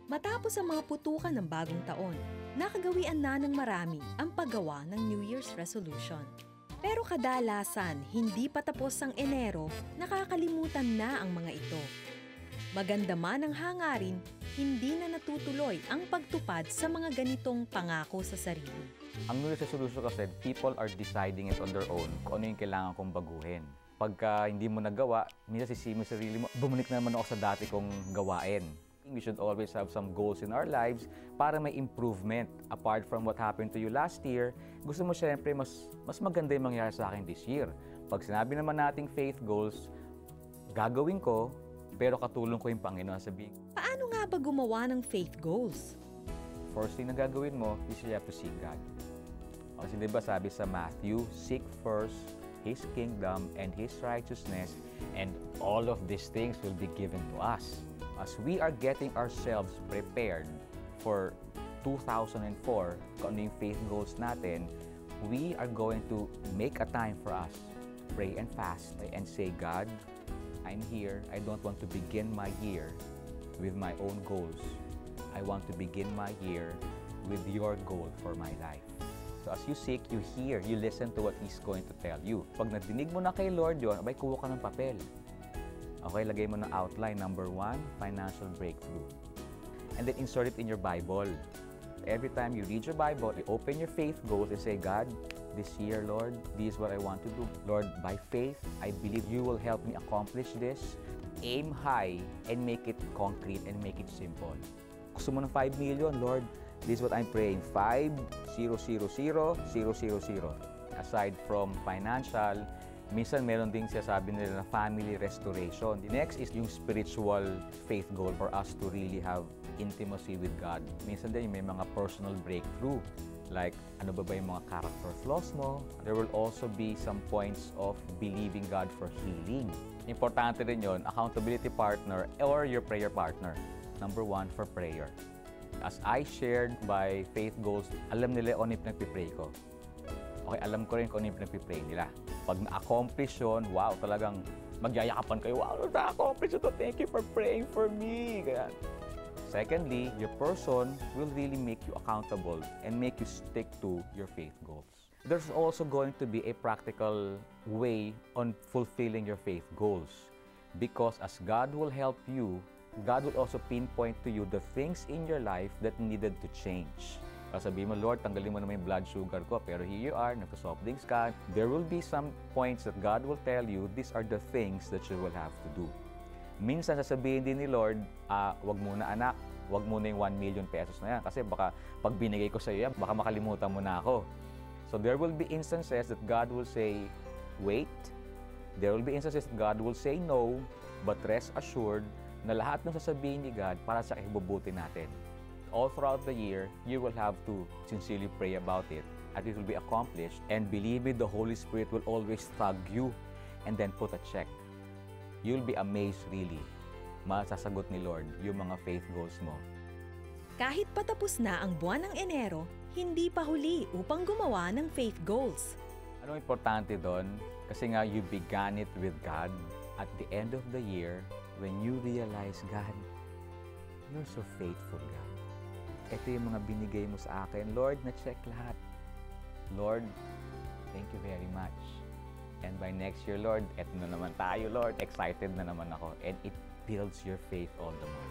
Matapos ang mga putukan ng bagong taon, nakagawian na ng marami ang paggawa ng New Year's resolution. Pero kadalasan, hindi pa tapos ang Enero, nakakalimutan na ang mga ito. Maganda man ang hangarin, hindi na natutuloy ang pagtupad sa mga ganitong pangako sa sarili. Ang New Year's resolution kasi, people are deciding it on their own kung ano yung kailangan kong baguhin. Pagka hindi mo nagawa, minsan sisisi mo sarili mo, bumalik na naman ako sa dati kong gawain. We should always have some goals in our lives para may improvement. Apart from what happened to you last year, gusto mo syempre mas maganda yung mangyari sa akin this year. Pag sinabi naman nating faith goals, gagawin ko, pero katulong ko yung Panginoon. Sabihin, Paano nga ba gumawa ng faith goals? first thing na gagawin mo is you have to seek God. Kasi diba sabi sa Matthew, seek first His kingdom and His righteousness, and all of these things will be given to us. As we are getting ourselves prepared for 2004, kung ano yung faith goals natin, we are going to make a time for us, pray and fast, and say, God, I'm here. I don't want to begin my year with my own goals. I want to begin my year with your goal for my life. So as you seek, you hear, you listen to what He's going to tell you. Pag nadinig mo na kay Lord yun, abay, kuha ka ng papel. Okay, lagay mo ng outline. Number 1, financial breakthrough. And then insert it in your Bible. Every time you read your Bible, you open your faith goals and say, God, this year, Lord, this is what I want to do. Lord, by faith, I believe you will help me accomplish this. Aim high and make it concrete and make it simple. Gusto mo ng 5 million, Lord, this is what I'm praying. 5,000,000,000. Aside from financial, minsan meron ding sinasabi nila na family restoration. The next is yung spiritual faith goal for us to really have intimacy with God. Minsan din may mga personal breakthrough. Like, ano ba yung mga character flaws mo? There will also be some points of believing God for healing. Importante rin yun, accountability partner or your prayer partner. Number 1, for prayer. As I shared by faith goals, alam nila kung ano yung pinagpipray ko. Okay, alam ko rin kung ano yung pinagpipray nila. Pag na-accomplish yun, wow, talagang magyayakapan kayo, wow, na-accomplish ito, thank you for praying for me. Ganyan. Secondly, your person will really make you accountable and make you stick to your faith goals. There's also going to be a practical way on fulfilling your faith goals. Because as God will help you, God will also pinpoint to you the things in your life that needed to change. Sabihin mo, Lord, tanggalin mo naman yung blood sugar ko, pero here you are, nagka-soft drinks ka. There will be some points that God will tell you, these are the things that you will have to do. Minsan, sasabihin din ni Lord, wag muna anak, wag muna yung 1 million pesos na yan, kasi baka pag binigay ko sa iyo yan, baka makalimutan mo na ako. So there will be instances that God will say, wait. There will be instances that God will say no, but rest assured na lahat ng sasabihin ni God para sa ibubuti natin. All throughout the year, you will have to sincerely pray about it, and it will be accomplished. And believe me, the Holy Spirit will always tug you and then put a check. You'll be amazed, really. Masasagot ni Lord yung mga faith goals mo. Kahit patapos na ang buwan ng Enero, hindi pa huli upang gumawa ng faith goals. Ano importante doon? Kasi nga, you began it with God. At the end of the year, when you realize, God, you're so faithful, God. Ito yung mga binigay mo sa akin. Lord, na-check lahat. Lord, thank you very much. And by next year, Lord, eto na naman tayo, Lord. Excited na naman ako. And it builds your faith all the more.